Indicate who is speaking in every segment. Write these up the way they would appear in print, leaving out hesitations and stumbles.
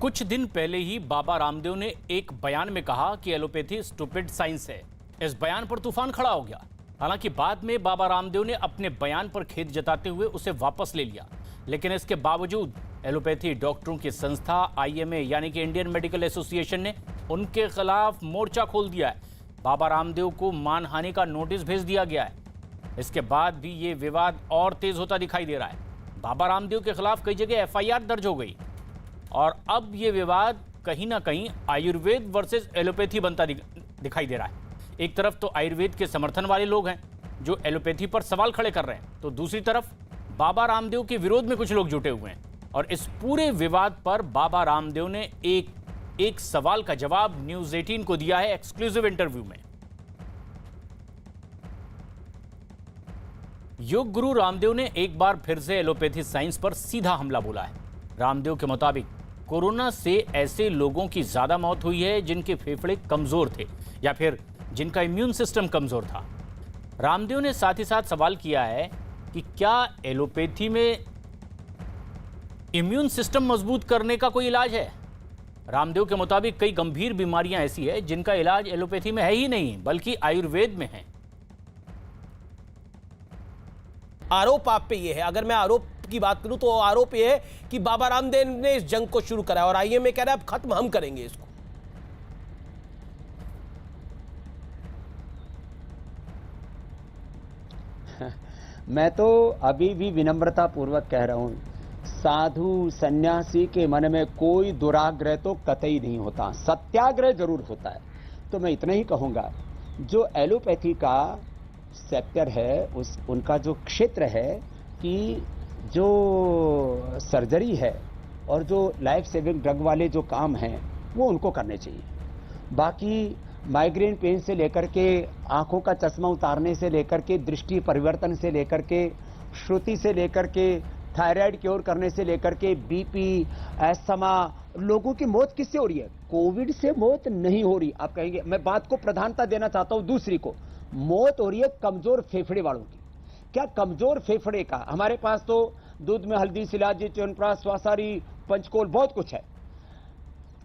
Speaker 1: कुछ दिन पहले ही बाबा रामदेव ने एक बयान में कहा कि एलोपैथी स्टूपिड साइंस है। इस बयान पर तूफान खड़ा हो गया। हालांकि बाद में बाबा रामदेव ने अपने बयान पर खेद जताते हुए उसे वापस ले लिया, लेकिन इसके बावजूद एलोपैथी डॉक्टरों की संस्था आईएमए यानी कि इंडियन मेडिकल एसोसिएशन ने उनके खिलाफ मोर्चा खोल दिया है। बाबा रामदेव को मानहानि का नोटिस भेज दिया गया है। इसके बाद भी ये विवाद और तेज होता दिखाई दे रहा है। बाबा रामदेव के खिलाफ कई जगह एफआईआर दर्ज हो गई और अब ये विवाद कहीं ना कहीं आयुर्वेद वर्सेस एलोपैथी बनता दिखाई दे रहा है। एक तरफ तो आयुर्वेद के समर्थन वाले लोग हैं जो एलोपैथी पर सवाल खड़े कर रहे हैं, तो दूसरी तरफ बाबा रामदेव के विरोध में कुछ लोग जुटे हुए हैं। और इस पूरे विवाद पर बाबा रामदेव ने एक सवाल का जवाब न्यूज़ 18 को दिया है एक्सक्लूसिव इंटरव्यू में। योग गुरु रामदेव ने एक बार फिर से एलोपैथी साइंस पर सीधा हमला बोला है। रामदेव के मुताबिक कोरोना से ऐसे लोगों की ज्यादा मौत हुई है जिनके फेफड़े कमजोर थे या फिर जिनका इम्यून सिस्टम कमजोर था। रामदेव ने साथ ही साथ सवाल किया है कि क्या एलोपैथी में इम्यून सिस्टम मजबूत करने का कोई इलाज है। रामदेव के मुताबिक कई गंभीर बीमारियां ऐसी है जिनका इलाज एलोपैथी में है ही नहीं बल्कि आयुर्वेद में है।
Speaker 2: आरोप आप पे ये है, अगर मैं आरोप की बात करूं तो आरोप ये है कि बाबा रामदेव ने इस जंग को शुरू करा और आईएमए कह रहा है अब खत्म हम करेंगे इसको।
Speaker 3: मैं तो अभी भी विनम्रता पूर्वक कह रहा हूं, साधु सन्यासी के मन में कोई दुराग्रह तो कतई नहीं होता, सत्याग्रह जरूर होता है। तो मैं इतना ही कहूंगा, जो एलोपैथी का सेक्टर है उनका जो क्षेत्र है कि जो सर्जरी है और जो लाइफ सेविंग ड्रग वाले जो काम हैं वो उनको करने चाहिए। बाकी माइग्रेन पेन से लेकर के आंखों का चश्मा उतारने से लेकर के दृष्टि परिवर्तन से लेकर के श्रुति से लेकर के थायराइड क्योर करने से लेकर के बीपी एस्थमा, लोगों की मौत किससे हो रही है? कोविड से मौत नहीं हो रही। आप कहेंगे, मैं बात को प्रधानता देना चाहता हूं दूसरी को, मौत हो रही है कमजोर फेफड़े वालों की। क्या कमजोर फेफड़े का, हमारे पास तो दूध में हल्दी, शिलाजी, च्यवनप्राश, स्वासारी, पंचकोल बहुत कुछ है।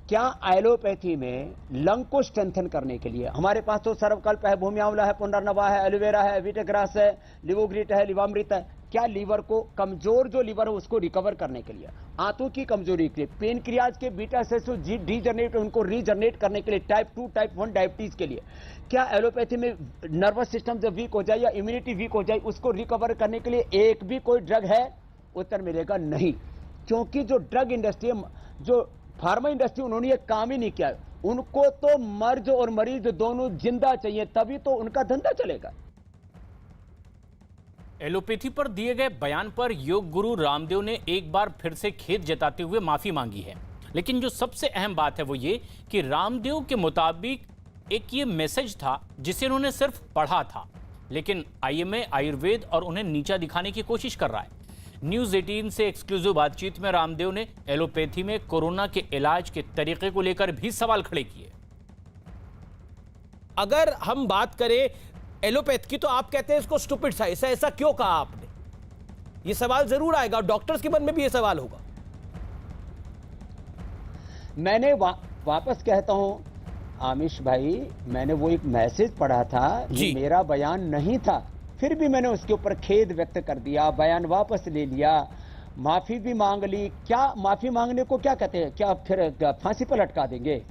Speaker 3: क्या एलोपैथी में लंग को स्ट्रेंथन करने के लिए हमारे पास तो सर्वकल्प है, भूमि आंवला है, पुनर्नवा है, एलोवेरा है, वीटाग्रास है, लिवोग्रिट है, लिवामृत है। क्या लीवर को, कमजोर जो लीवर है उसको रिकवर करने के लिए, आंतों की कमजोरी के लिए, पेन क्रियाज के बीटा सेल्स डीजनरेट उनको रीजनरेट करने के लिए, टाइप 2 टाइप 1 डायबिटीज के लिए, क्या एलोपैथी में नर्वस सिस्टम जब वीक हो जाए या इम्यूनिटी वीक हो जाए उसको रिकवर करने के लिए एक भी कोई ड्रग है? उत्तर मिलेगा नहीं, क्योंकि जो ड्रग इंडस्ट्री, जो फार्मा इंडस्ट्री, उन्होंने ये काम ही नहीं किया। उनको तो मर्ज और मरीज दोनों जिंदा चाहिए, तभी तो उनका धंधा चलेगा।
Speaker 1: एलोपैथी पर दिए गए बयान पर योग गुरु रामदेव ने एक बार फिर से खेद जताते हुए माफी मांगी है। लेकिन जो सबसे अहम बात है वो ये कि रामदेव के मुताबिक एक ये मैसेज था जिसे उन्होंने सिर्फ पढ़ा था, लेकिन आईएमए आयुर्वेद और उन्हें नीचा दिखाने की कोशिश कर रहा है। न्यूज़ 18 से एक्सक्लूसिव बातचीत में रामदेव ने एलोपैथी में कोरोना के इलाज के तरीके को लेकर भी सवाल खड़े किए।
Speaker 2: अगर हम बात करें एलोपैथ की तो आप कहते हैं इसको स्टूपिड साइंस, ऐसा क्यों कहा आपने? ये सवाल जरूर आएगा और डॉक्टर्स के मन में भी ये सवाल होगा।
Speaker 3: मैंने वापस कहता हूं आमिश भाई, मैंने वो एक मैसेज पढ़ा था, ये मेरा बयान नहीं था, फिर भी मैंने उसके ऊपर खेद व्यक्त कर दिया, बयान वापस ले लिया, माफी भी मांग ली। क्या माफी मांगने को क्या कहते हैं? क्या फिर फांसी पर लटका देंगे?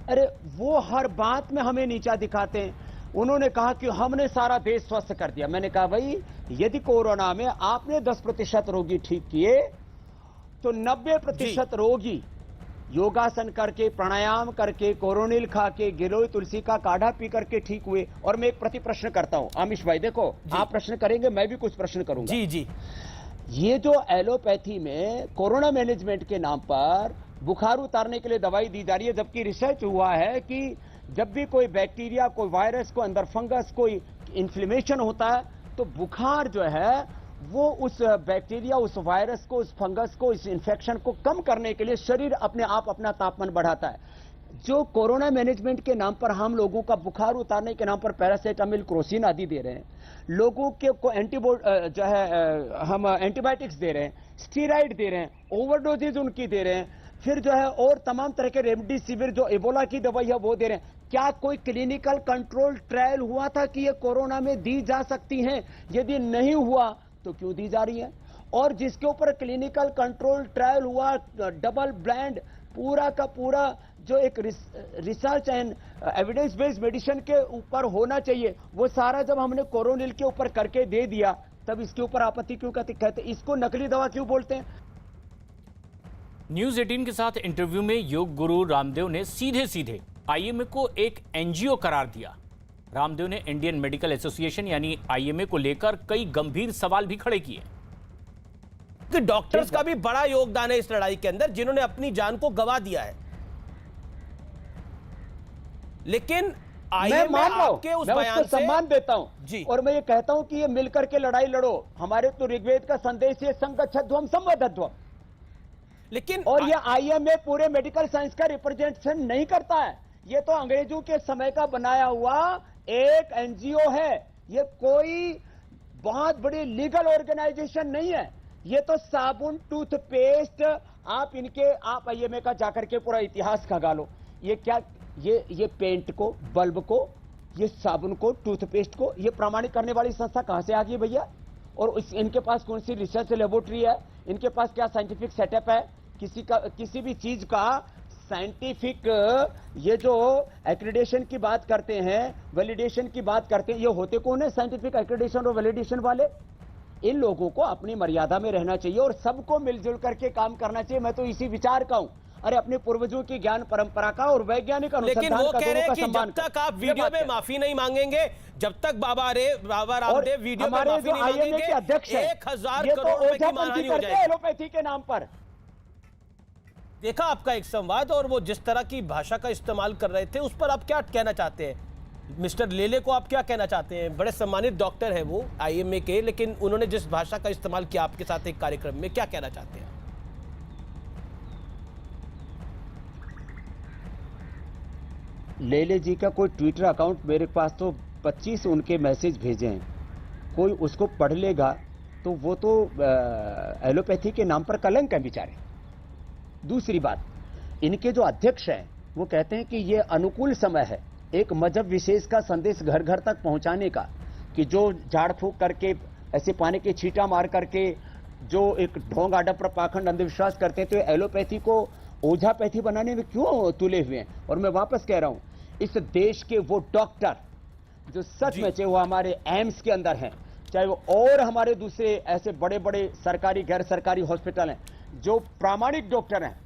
Speaker 3: अरे वो हर बात में हमें नीचा दिखाते हैं। उन्होंने कहा कि हमने सारा देश स्वस्थ कर दिया। मैंने कहा भाई, यदि कोरोना में आपने 10% रोगी ठीक किए तो 90% रोगी योगासन करके, प्राणायाम करके, कोरोनिल खा के, गिलोय तुलसी का काढ़ा पी करके ठीक हुए। और मैं एक प्रति प्रश्न करता हूं आमिश भाई, देखो आप प्रश्न करेंगे, मैं भी कुछ प्रश्न करूंगा।
Speaker 2: जी।
Speaker 3: ये जो एलोपैथी में कोरोना मैनेजमेंट के नाम पर बुखार उतारने के लिए दवाई दी जा रही है, जबकि रिसर्च हुआ है कि जब भी कोई बैक्टीरिया, कोई वायरस, कोई अंदर फंगस, कोई इन्फ्लेमेशन होता है तो बुखार जो है वो उस बैक्टीरिया, उस वायरस को, उस फंगस को, इस इंफेक्शन को कम करने के लिए शरीर अपने आप अपना तापमान बढ़ाता है। जो कोरोना मैनेजमेंट के नाम पर हम लोगों का बुखार उतारने के नाम पर पैरासीटामोल, क्रोसिन आदि दे रहे हैं, लोगों के को जो है हम एंटीबायोटिक्स दे रहे हैं, स्टीराइड दे रहे हैं, ओवरडोजेज उनकी दे रहे हैं, फिर जो है और तमाम तरह के रेमडेसिविर जो एबोला की दवाई है वो दे रहे हैं। क्या कोई क्लिनिकल कंट्रोल ट्रायल हुआ था कि ये कोरोना में दी जा सकती हैं? यदि नहीं हुआ तो क्यों दी जा रही है? और जिसके ऊपर क्लिनिकल कंट्रोल ट्रायल हुआ, डबल ब्लाइंड, पूरा का पूरा जो एक research and evidence based medicine के ऊपर होना चाहिए, वो सारा जब हमने कोरोनिल के ऊपर करके दे दिया, तब इसके ऊपर आपत्ति क्यों कहते? इसको नकली दवा क्यों बोलते हैं?
Speaker 1: न्यूज 18 के साथ इंटरव्यू में योग गुरु रामदेव ने सीधे सीधे आईएमए को एक एनजीओ करार दिया। रामदेव ने इंडियन मेडिकल एसोसिएशन यानी आईएमए को लेकर कई गंभीर सवाल भी खड़े किए।
Speaker 2: कि डॉक्टर्स का भी बड़ा योगदान है इस लड़ाई के अंदर, जिन्होंने अपनी जान को गंवा दिया है, लेकिन
Speaker 3: मैं मान रहा हूं,
Speaker 2: आपके उस
Speaker 3: मैं
Speaker 2: बयान
Speaker 3: उसको
Speaker 2: से
Speaker 3: सम्मान देता हूं
Speaker 2: जी।
Speaker 3: और मैं ये कहता हूं कि ये मिलकर के लड़ाई लड़ो। हमारे तो ऋग्वेद का संदेश है संगच्छध्वम संवदध्वम,
Speaker 2: लेकिन
Speaker 3: और ये आईएमए पूरे मेडिकल साइंस का रिप्रेजेंटेशन नहीं करता है। ये तो अंग्रेजों के समय का बनाया हुआ एक एनजीओ है। ये कोई बहुत बड़ी लीगल ऑर्गेनाइजेशन नहीं है। ये तो साबुन, टूथपेस्ट, आप आईएमए का जाकर के पूरा इतिहास खंगालो। ये क्या, ये पेंट को, बल्ब को, ये साबुन को, टूथपेस्ट को ये प्रमाणित करने वाली संस्था कहां से आ गई भैया? और इनके पास कौन सी रिसर्च लेबोरेटरी है? इनके पास क्या साइंटिफिक सेटअप है? किसी भी चीज का साइंटिफिक ये जो एक्रेडिटेशन की बात करते हैं, वैलिडेशन की बात करते हैं, ये होते कौन है साइंटिफिक एक्रेडिटेशन और वैलिडेशन वाले? इन लोगों को अपनी मर्यादा में रहना चाहिए और सबको मिलजुल करके काम करना चाहिए। मैं तो इसी विचार का हूं। अरे अपने पूर्वजों की ज्ञान परंपरा का और वैज्ञानिक
Speaker 2: लेकिन
Speaker 3: अनुसंधान
Speaker 2: वो
Speaker 3: का
Speaker 2: कह रहे हैं
Speaker 3: दोनों
Speaker 2: कि
Speaker 3: का सम्मान
Speaker 2: जब तक आप
Speaker 3: ये
Speaker 2: वीडियो
Speaker 3: बात
Speaker 2: में
Speaker 3: है।
Speaker 2: माफी नहीं मांगेंगे, जब तक बाबा रामदेव वीडियो में
Speaker 3: हमारे
Speaker 2: माफी
Speaker 3: जो
Speaker 2: नहीं
Speaker 3: आईएमए
Speaker 2: मांगेंगे,
Speaker 3: के अध्यक्ष हैं,
Speaker 2: 1000
Speaker 3: ये तो
Speaker 2: करोड़ रुपए की
Speaker 3: ओझापंथी
Speaker 2: मानहानि हो
Speaker 3: करते हैं
Speaker 2: जाएगी।
Speaker 3: एलोपैथी के नाम पर।
Speaker 2: देखा आपका एक संवाद, और वो जिस तरह की भाषा का इस्तेमाल कर रहे थे, उस पर आप क्या कहना चाहते हैं? मिस्टर लेले को आप क्या कहना चाहते हैं? बड़े सम्मानित डॉक्टर हैं वो आईएमए के, लेकिन उन्होंने जिस भाषा का इस्तेमाल किया आपके साथ एक कार्यक्रम में, क्या कहना चाहते हैं?
Speaker 3: लेले जी का कोई ट्विटर अकाउंट मेरे पास तो 25 उनके मैसेज भेजे हैं। कोई उसको पढ़ लेगा तो वो तो एलोपैथी के नाम पर कलंक है बेचारे। दूसरी बात, इनके जो अध्यक्ष हैं वो कहते हैं कि ये अनुकूल समय है एक मजहब विशेष का संदेश घर घर तक पहुंचाने का, कि जो झाड़ फूक करके, ऐसे पानी के छींटा मार करके जो एक ढोंग आडम्बर पाखंड अंधविश्वास करते हैं, तो एलोपैथी को ओझापैथी बनाने में क्यों तुले हुए हैं? और मैं वापस कह रहा हूं, इस देश के वो डॉक्टर जो सच में, चाहे वो हमारे एम्स के अंदर हैं, चाहे वो और हमारे दूसरे ऐसे बड़े बड़े सरकारी गैर सरकारी हॉस्पिटल हैं, जो प्रामाणिक डॉक्टर हैं,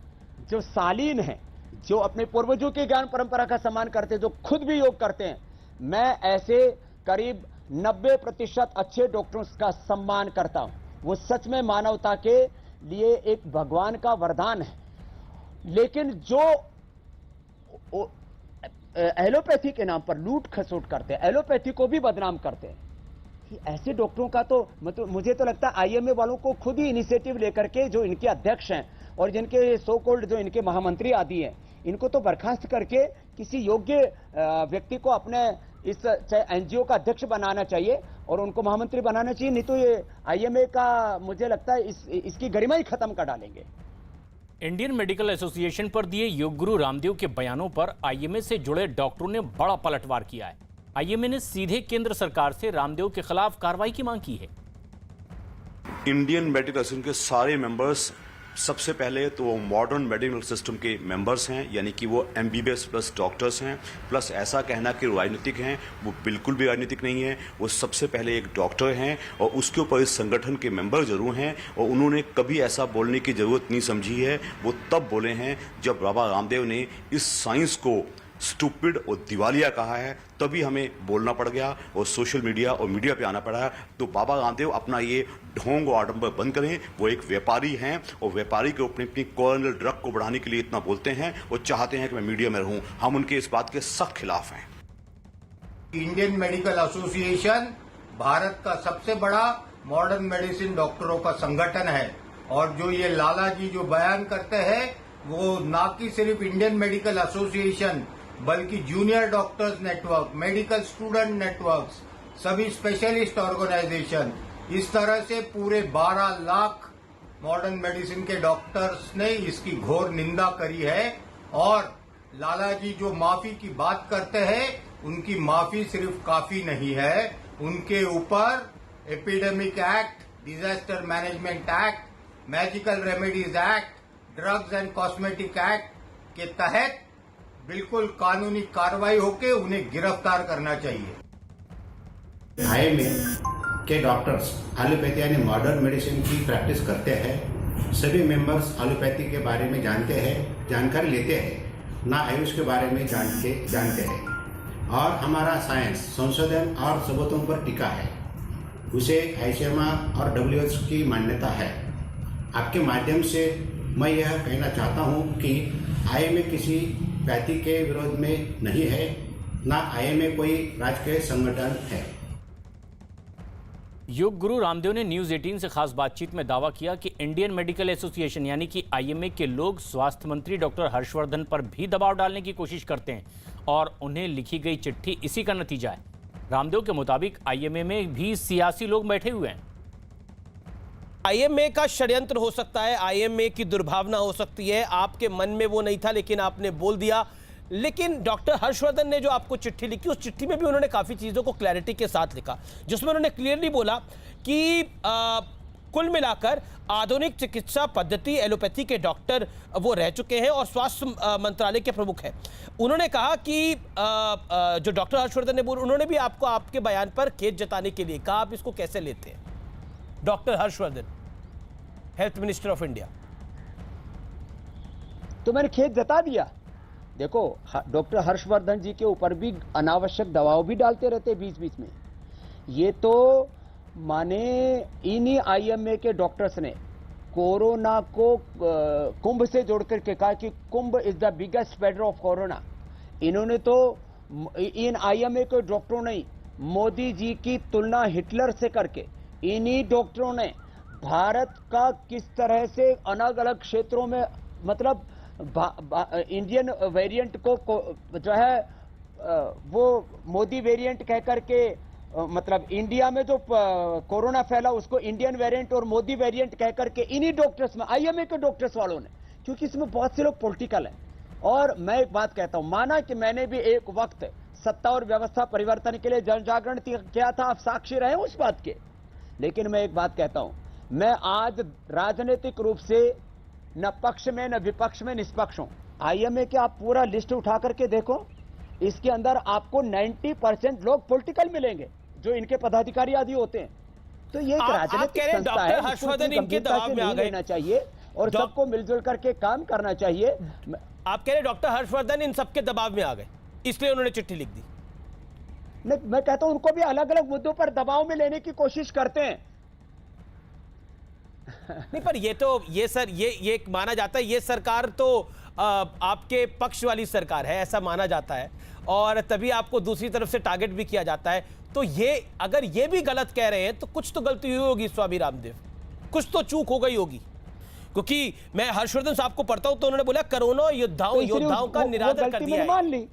Speaker 3: जो शालीन हैं, जो अपने पूर्वजों की ज्ञान परंपरा का सम्मान करते हैं, जो खुद भी योग करते हैं, मैं ऐसे करीब 90% अच्छे डॉक्टरों का सम्मान करता हूं। वो सच में मानवता के लिए एक भगवान का वरदान है। लेकिन जो एलोपैथी के नाम पर लूट खसोट करते हैं, एलोपैथी को भी बदनाम करते हैं, ऐसे डॉक्टरों का तो मतलब मुझे तो लगता है आईएमए वालों को खुद ही इनिशिएटिव लेकर के, जो इनके अध्यक्ष हैं और जिनके सो कॉल्ड जो इनके महामंत्री आदि हैं, इनको तो बर्खास्त करके किसी योग्य व्यक्ति को अपने इस एनजीओ का अध्यक्ष बनाना चाहिए और उनको महामंत्री बनाना चाहिए। नहीं तो ये आईएमए का मुझे लगता है इसकी गरिमा ही खत्म कर डालेंगे।
Speaker 1: इंडियन मेडिकल एसोसिएशन पर दिए योग गुरु रामदेव के बयानों पर आईएमए से जुड़े डॉक्टरों ने बड़ा पलटवार किया है। आईएमए ने सीधे केंद्र सरकार से रामदेव के खिलाफ कार्रवाई की मांग की है।
Speaker 4: इंडियन मेडिकल एसोसिएशन के सारे मेंबर्स सबसे पहले तो वो मॉडर्न मेडिकल सिस्टम के मेंबर्स हैं, यानी कि वो एमबीबीएस प्लस डॉक्टर्स हैं। प्लस ऐसा कहना कि राजनीतिक हैं, वो बिल्कुल भी राजनीतिक नहीं है। वो सबसे पहले एक डॉक्टर हैं और उसके ऊपर इस संगठन के मेंबर जरूर हैं, और उन्होंने कभी ऐसा बोलने की जरूरत नहीं समझी है। वो तब बोले हैं जब बाबा रामदेव ने इस साइंस को स्टूपिड और दिवालिया कहा है, तभी हमें बोलना पड़ गया और सोशल मीडिया और मीडिया पे आना पड़ा है। तो बाबा रामदेव अपना ये ढोंग और आडंबर बंद करें। वो एक व्यापारी हैं और व्यापारी के अपनी कॉर्नल ड्रग को बढ़ाने के लिए इतना बोलते हैं और चाहते हैं कि मैं मीडिया में रहूं। हम उनके इस बात के सख्त खिलाफ हैं।
Speaker 5: इंडियन मेडिकल एसोसिएशन भारत का सबसे बड़ा मॉडर्न मेडिसिन डॉक्टरों का संगठन है, और जो ये लाला जी जो बयान करते हैं, वो ना कि सिर्फ इंडियन मेडिकल एसोसिएशन बल्कि junior doctors network, medical student networks, सभी स्पेशलिस्ट ऑर्गेनाइजेशन, इस तरह से पूरे 12 लाख मॉडर्न मेडिसिन के डॉक्टर्स ने इसकी घोर निंदा करी है और लाला जी जो माफी की बात करते हैं उनकी माफी सिर्फ काफी नहीं है, उनके ऊपर epidemic act, disaster management act, magical remedies act, drugs and cosmetic act के तहत बिल्कुल कानूनी कार्रवाई होकर उन्हें गिरफ्तार करना चाहिए।
Speaker 6: आईएमए के डॉक्टर्स एलोपैथी यानी मॉडर्न मेडिसिन की प्रैक्टिस करते हैं। सभी मेंबर्स एलोपैथी के बारे में जानते हैं, जानकारी लेते हैं, ना आयुष के बारे में जानते हैं और हमारा साइंस संशोधन और सबूतों पर टिका है, उसे आईसीएमआर और डब्ल्यूएचओ की मान्यता है। आपके माध्यम से मैं यह कहना चाहता हूं कि आईएमए किसी पैथी के विरोध में नहीं है, ना आईएमए कोई राजकीय संगठन है।
Speaker 1: योग गुरु रामदेव ने न्यूज 18 से खास बातचीत में दावा किया कि इंडियन मेडिकल एसोसिएशन यानी कि आईएमए के लोग स्वास्थ्य मंत्री डॉक्टर हर्षवर्धन पर भी दबाव डालने की कोशिश करते हैं और उन्हें लिखी गई चिट्ठी इसी का नतीजा है। रामदेव के मुताबिक आईएमए में भी सियासी लोग बैठे हुए हैं।
Speaker 2: आईएमए का षड्यंत्र हो सकता है, आईएमए की दुर्भावना हो सकती है, आपके मन में वो नहीं था लेकिन आपने बोल दिया। लेकिन डॉक्टर हर्षवर्धन ने जो आपको चिट्ठी लिखी, उस चिट्ठी में भी उन्होंने काफी चीजों को क्लैरिटी के साथ लिखा, जिसमें उन्होंने क्लियरली बोला कि कुल मिलाकर आधुनिक चिकित्सा पद्धति एलोपैथी के डॉक्टर वो रह चुके हैं और स्वास्थ्य मंत्रालय के प्रमुख हैं। उन्होंने कहा कि जो डॉक्टर हर्षवर्धन ने बोला, उन्होंने भी आपको आपके बयान पर खेद जताने के लिए कहा। आप इसको कैसे लेते हैं? Doctor Harshvardhan, health minister of India.
Speaker 3: तो मैंने खेद जता दिया। देखो, डॉक्टर हर्षवर्धन जी के ऊपर भी अनावश्यक दबाव भी डालते रहते बीच बीच में। ये तो माने इन्हीं आईएमए के डॉक्टर्स ने कोरोना को कुंभ से जोड़ करके कहा कि Kumbh is the biggest spreader of corona. इन्होंने तो इन आईएमए के डॉक्टरों ने मोदी जी की तुलना हिटलर से करके इन्हीं डॉक्टरों ने भारत का किस तरह से अलग अलग क्षेत्रों में मतलब इंडियन वेरिएंट को जो है वो मोदी वेरिएंट कह करके मतलब इंडिया में जो कोरोना फैला उसको इंडियन वेरिएंट और मोदी वेरिएंट कह करके इन्हीं डॉक्टर्स में आईएमए के डॉक्टर्स वालों ने, क्योंकि इसमें बहुत से लोग पॉलिटिकल हैं। और मैं एक बात कहता हूं, माना कि मैंने भी एक वक्त सत्ता और व्यवस्था परिवर्तन के लिए जन जागरण किया था, आप साक्षी रहे उस बात के। लेकिन मैं एक बात कहता हूं, मैं आज राजनीतिक रूप से न पक्ष में न विपक्ष में निष्पक्ष हूं। आईएमए के आप पूरा लिस्ट उठा करके देखो, इसके अंदर आपको 90% लोग पॉलिटिकल मिलेंगे जो इनके पदाधिकारी आदि होते हैं। तो ये एक राजनीतिक संस्था है,
Speaker 2: हर्षवर्धन इनके दबाव में आ गए
Speaker 3: रहना चाहिए और सबको मिलजुल करके काम करना चाहिए।
Speaker 2: आप कह रहे डॉक्टर हर्षवर्धन इन सबके दबाव में आ गए, इसलिए उन्होंने चिट्ठी लिख दी।
Speaker 3: नहीं, मैं कहता हूं उनको भी अलग अलग मुद्दों पर दबाव में लेने की कोशिश करते हैं।
Speaker 2: नहीं, पर ये माना जाता है, ये सरकार तो आपके पक्ष वाली सरकार है, ऐसा माना जाता है और तभी आपको दूसरी तरफ से टारगेट भी किया जाता है। तो ये अगर ये भी गलत कह रहे हैं तो कुछ तो गलती हुई होगी स्वामी रामदेव, कुछ तो चूक हो गई होगी। क्योंकि मैं हर्षवर्धन साहब को पढ़ता हूं तो उन्होंने बोला कोरोना योद्धाओं का निरादर कर दिया है।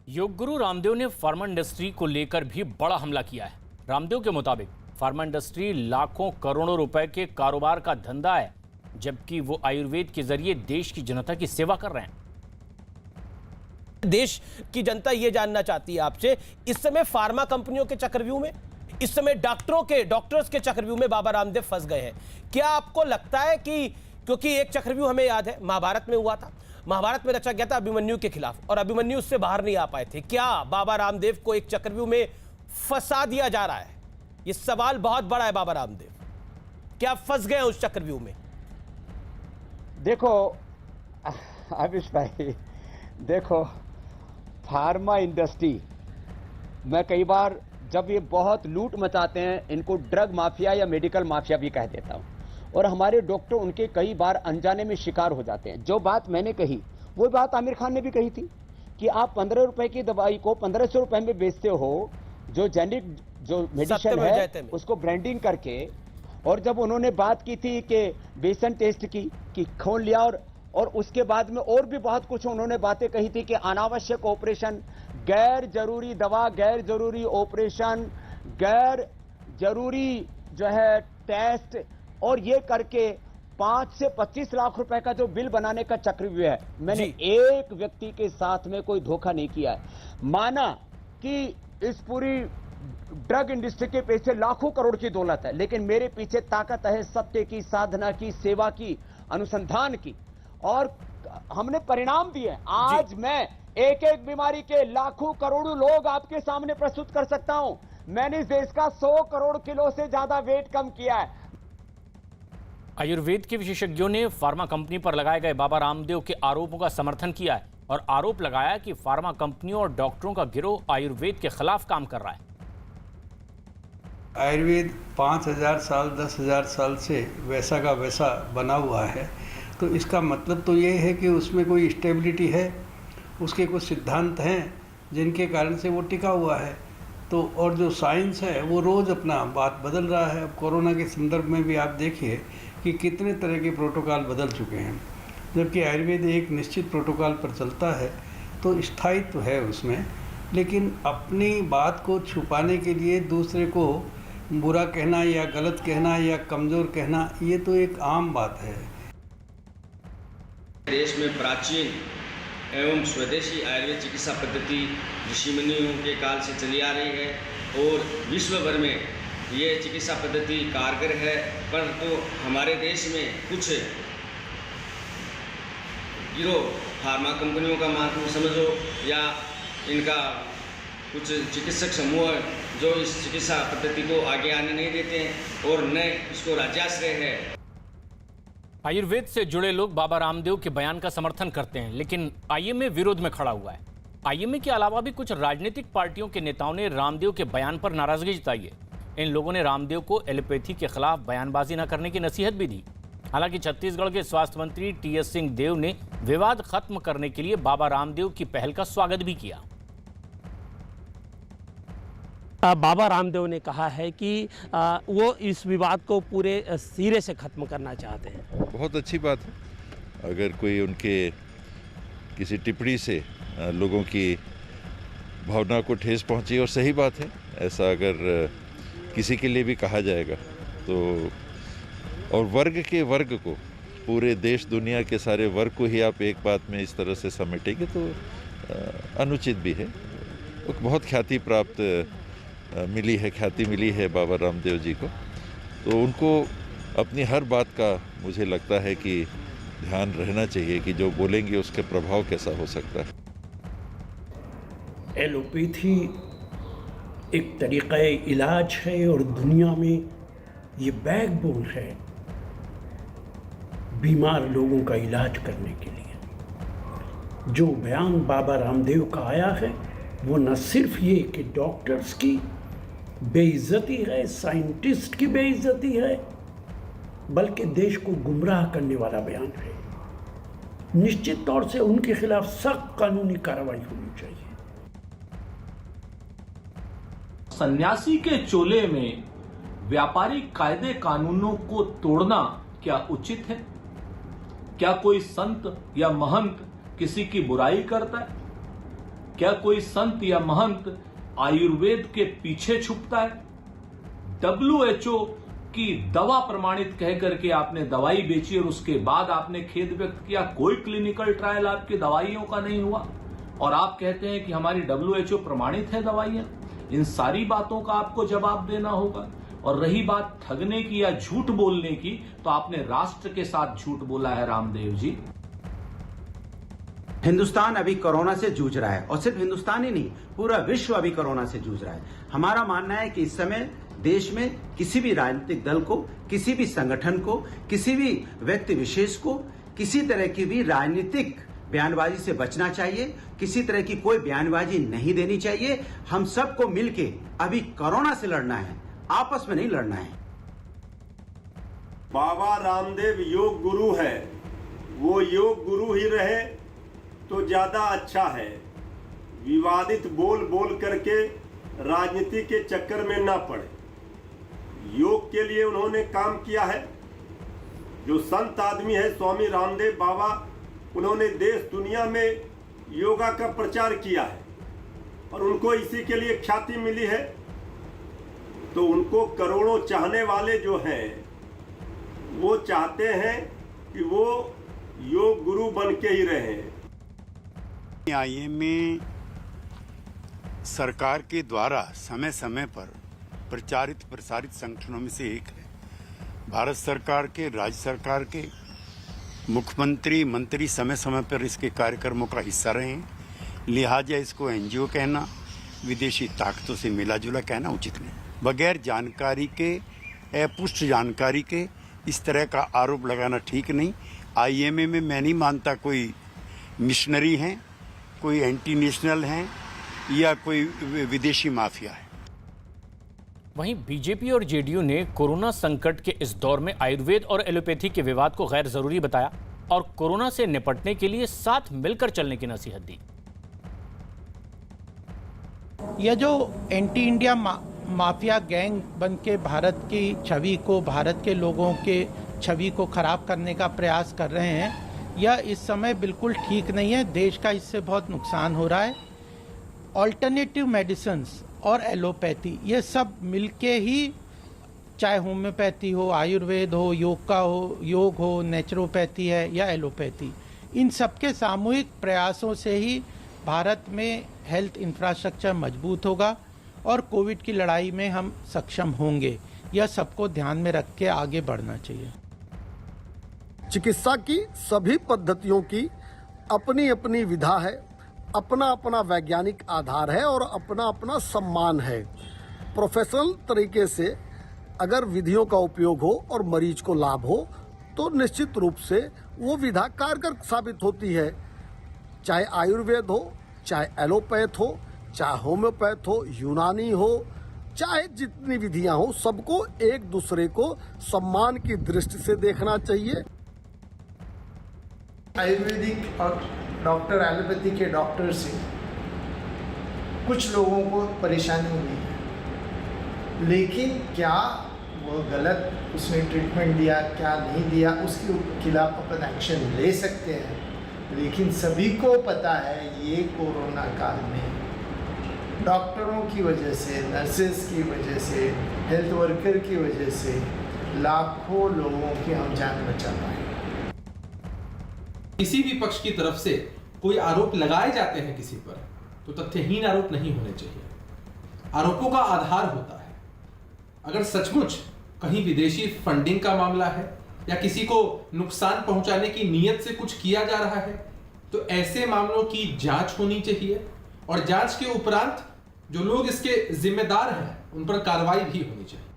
Speaker 1: योग गुरु रामदेव ने फार्मा इंडस्ट्री को लेकर भी बड़ा हमला किया है। रामदेव के मुताबिक फार्मा इंडस्ट्री लाखों करोड़ों रुपए के कारोबार का धंधा है, जबकि वो आयुर्वेद के जरिए देश की जनता की सेवा कर रहे हैं।
Speaker 2: देश की जनता यह जानना चाहती है आपसे, इस समय फार्मा कंपनियों के चक्रव्यूह में, इस समय डॉक्टर्स के चक्रव्यूह में बाबा रामदेव फंस गए हैं। क्या आपको लगता है कि, क्योंकि एक चक्रव्यूह हमें याद है महाभारत में हुआ था, महाभारत में रचा गया था अभिमन्यु के खिलाफ और अभिमन्यु उससे बाहर नहीं आ पाए थे। क्या बाबा रामदेव को एक चक्रव्यूह में फंसा दिया जा रहा है? ये सवाल बहुत बड़ा है बाबा रामदेव, क्या फंस गए उस चक्रव्यूह में?
Speaker 3: देखो आयुष भाई, देखो फार्मा इंडस्ट्री मैं कई बार जब ये बहुत लूट मचाते हैं, इनको ड्रग माफिया या मेडिकल माफिया भी कह देता हूं, और हमारे डॉक्टर उनके कई बार अनजाने में शिकार हो जाते हैं। जो बात मैंने कही वो बात आमिर खान ने भी कही थी कि आप 15 रुपए की दवाई को 1500 रुपए में बेचते हो, जो जेनिक जो मेडिसिन है उसको ब्रांडिंग करके। और जब उन्होंने बात की थी कि बेसन टेस्ट की कि खोल लिया, और उसके बाद में और भी बहुत कुछ उन्होंने बातें कही थी कि अनावश्यक ऑपरेशन, गैर जरूरी दवा, गैर जरूरी ऑपरेशन, गैर जरूरी जो है टेस्ट और ये करके 5 से 25 लाख रुपए का जो बिल बनाने का चक्रव्यूह है, मैंने
Speaker 2: जी।
Speaker 3: एक व्यक्ति के साथ में कोई धोखा नहीं किया है। माना कि इस पूरी ड्रग इंडस्ट्री के पीछे लाखों करोड़ की दौलत है, लेकिन मेरे पीछे ताकत है सत्य की, साधना की, सेवा की, अनुसंधान की, और हमने परिणाम दिए। आज मैं एक एक बीमारी के लाखों करोड़ों लोग आपके सामने प्रस्तुत कर सकता हूं। मैंने इस देश का 100 करोड़ किलो से ज्यादा वेट कम किया है।
Speaker 1: आयुर्वेद के विशेषज्ञों ने फार्मा कंपनी पर लगाए गए बाबा रामदेव के आरोपों का समर्थन किया है और आरोप लगाया कि फार्मा कंपनियों और डॉक्टरों का गिरोह आयुर्वेद के खिलाफ काम कर रहा है।
Speaker 7: आयुर्वेद 5000 साल 10,000 साल से वैसा का वैसा बना हुआ है, तो इसका मतलब तो ये है कि उसमें कोई स्टेबिलिटी है, उसके कुछ सिद्धांत हैं जिनके कारण से वो टिका हुआ है। तो और जो साइंस है वो रोज़ अपना बात बदल रहा है। अब कोरोना के संदर्भ में भी आप देखिए कि कितने तरह के प्रोटोकॉल बदल चुके हैं, जबकि आयुर्वेद एक निश्चित प्रोटोकॉल पर चलता है, तो स्थायित्व है उसमें। लेकिन अपनी बात को छुपाने के लिए दूसरे को बुरा कहना या गलत कहना या कमज़ोर कहना, ये तो एक आम बात है।
Speaker 8: देश में प्राचीन एवं स्वदेशी आयुर्वेद चिकित्सा पद्धति ऋषि मुनियों के काल से चली आ रही है और विश्व भर में ये चिकित्सा पद्धति कारगर है, परंतु हमारे देश में कुछ गिरोह फार्मा कंपनियों का माध्यम समझो या इनका कुछ चिकित्सक समूह जो इस चिकित्सा पद्धति को आगे आने नहीं देते हैं और न इसको राज्याश्रय है।
Speaker 1: आयुर्वेद से जुड़े लोग बाबा रामदेव के बयान का समर्थन करते हैं, लेकिन आईएमए विरोध में खड़ा हुआ है। आईएमए के अलावा भी कुछ राजनीतिक पार्टियों के नेताओं ने रामदेव के बयान पर नाराजगी जताई है। इन लोगों ने रामदेव को एलोपैथी के खिलाफ बयानबाजी न करने की नसीहत भी दी। हालांकि छत्तीसगढ़ के स्वास्थ्य मंत्री टीएस सिंहदेव ने विवाद खत्म करने के लिए बाबा रामदेव की पहल का स्वागत भी किया।
Speaker 9: बाबा रामदेव ने कहा है कि वो इस विवाद को पूरे सिरे से खत्म करना चाहते हैं।
Speaker 10: बहुत अच्छी बात है, अगर कोई उनके किसी टिप्पणी से लोगों की भावना को ठेस पहुंची, और सही बात है, ऐसा अगर किसी के लिए भी कहा जाएगा तो, और वर्ग को, पूरे देश दुनिया के सारे वर्ग को ही आप एक बात में इस तरह से समेटेंगे तो अनुचित भी है। बहुत ख्याति मिली है बाबा रामदेव जी को, तो उनको अपनी हर बात का मुझे लगता है कि ध्यान रहना चाहिए कि जो बोलेंगे उसके प्रभाव कैसा हो सकता है।
Speaker 11: एलोपैथी एक तरीक़ा इलाज है और दुनिया में ये बैकबोन है बीमार लोगों का इलाज करने के लिए। जो बयान बाबा रामदेव का आया है वो न सिर्फ ये कि डॉक्टर्स की बेइज्जती है, साइंटिस्ट की बेइज्जती है, बल्कि देश को गुमराह करने वाला बयान है। निश्चित तौर से उनके खिलाफ सख्त कानूनी कार्रवाई होनी चाहिए।
Speaker 12: सन्यासी के चोले में व्यापारिक कायदे कानूनों को तोड़ना क्या उचित है? क्या कोई संत या महंत किसी की बुराई करता है? क्या कोई संत या महंत आयुर्वेद के पीछे छुपता है? WHO की दवा प्रमाणित कह करके आपने दवाई बेची और उसके बाद आपने खेद व्यक्त किया कोई क्लिनिकल ट्रायल आपकी दवाइयों का नहीं हुआ, और आप कहते हैं कि हमारी WHO प्रमाणित है दवाइयां। इन सारी बातों का आपको जवाब देना होगा। और रही बात ठगने की या झूठ बोलने की, तो आपने राष्ट्र के साथ झूठ बोला है रामदेव जी।
Speaker 13: हिंदुस्तान अभी कोरोना से जूझ रहा है, और सिर्फ हिंदुस्तान ही नहीं, पूरा विश्व अभी कोरोना से जूझ रहा है। हमारा मानना है कि इस समय देश में किसी भी राजनीतिक दल को, किसी भी संगठन को, किसी भी व्यक्ति विशेष को किसी तरह की भी राजनीतिक बयानबाजी से बचना चाहिए। किसी तरह की कोई बयानबाजी नहीं देनी चाहिए। हम सबको मिलके अभी कोरोना से लड़ना है, आपस में नहीं लड़ना है।
Speaker 14: बाबा रामदेव योग गुरु है, वो योग गुरु ही रहे तो ज्यादा अच्छा है। विवादित बोल बोल करके राजनीति के चक्कर में ना पड़े। योग के लिए उन्होंने काम किया है। जो संत आदमी है स्वामी रामदेव बाबा, उन्होंने देश दुनिया में योगा का प्रचार किया है और उनको इसी के लिए ख्याति मिली है। तो उनको करोड़ों चाहने वाले जो हैं वो चाहते हैं कि वो योग गुरु बन के ही रहें।
Speaker 15: आईएमए सरकार के द्वारा समय समय पर प्रचारित प्रसारित संगठनों में से एक है। भारत सरकार के, राज्य सरकार के मुख्यमंत्री मंत्री समय समय पर इसके कार्यक्रमों का हिस्सा रहे हैं, लिहाजा इसको एनजीओ कहना, विदेशी ताकतों से मिला जुला कहना उचित नहीं। बगैर जानकारी के, अपुष्ट जानकारी के इस तरह का आरोप लगाना ठीक नहीं। आईएमए में मैं नहीं मानता कोई मिशनरी हैं, कोई एंटी नेशनल हैं या कोई विदेशी माफिया है।
Speaker 1: वहीं बीजेपी और जेडीयू ने कोरोना संकट के इस दौर में आयुर्वेद और एलोपैथी के विवाद को गैर जरूरी बताया और कोरोना से निपटने के लिए साथ मिलकर चलने की नसीहत दी।
Speaker 11: यह जो एंटी इंडिया माफिया गैंग बन के भारत की छवि को, भारत के लोगों के छवि को खराब करने का प्रयास कर रहे हैं, यह इस समय बिल्कुल ठीक नहीं है। देश का इससे बहुत नुकसान हो रहा है। ऑल्टरनेटिव मेडिसिन्स और एलोपैथी ये सब मिलके ही, चाहे होम्योपैथी हो, आयुर्वेद हो, योग हो, नेचुरोपैथी है या एलोपैथी, इन सबके सामूहिक प्रयासों से ही भारत में हेल्थ इंफ्रास्ट्रक्चर मजबूत होगा और कोविड की लड़ाई में हम सक्षम होंगे। यह सबको ध्यान में रख के आगे बढ़ना चाहिए।
Speaker 16: चिकित्सा की सभी पद्धतियों की अपनी अपनी विधा है, अपना अपना वैज्ञानिक आधार है और अपना अपना सम्मान है। प्रोफेशनल तरीके से अगर विधियों का उपयोग हो और मरीज को लाभ हो तो निश्चित रूप से वो विधा कारगर साबित होती है। चाहे आयुर्वेद हो, चाहे एलोपैथ हो, चाहे होम्योपैथ हो, यूनानी हो, चाहे जितनी विधियां हो, सबको एक दूसरे को सम्मान की दृष्टि से देखना चाहिए।
Speaker 17: आयुर्वेदिक और डॉक्टर एलोपैथी के डॉक्टर से कुछ लोगों को परेशानी हुई है, लेकिन क्या वो गलत उसने ट्रीटमेंट दिया, क्या नहीं दिया, उसके खिलाफ अपन एक्शन ले सकते हैं। लेकिन सभी को पता है ये कोरोना काल में डॉक्टरों की वजह से, नर्सेस की वजह से, हेल्थ वर्कर की वजह से लाखों लोगों की हम जान बचा पाए।
Speaker 12: किसी भी पक्ष की तरफ से कोई आरोप लगाए जाते हैं किसी पर, तो तथ्यहीन आरोप नहीं होने चाहिए। आरोपों का आधार होता है। अगर सचमुच कहीं विदेशी फंडिंग का मामला है या किसी को नुकसान पहुंचाने की नीयत से कुछ किया जा रहा है, तो ऐसे मामलों की जांच होनी चाहिए और जांच के उपरांत जो लोग इसके जिम्मेदार हैं उन पर कार्रवाई भी होनी चाहिए।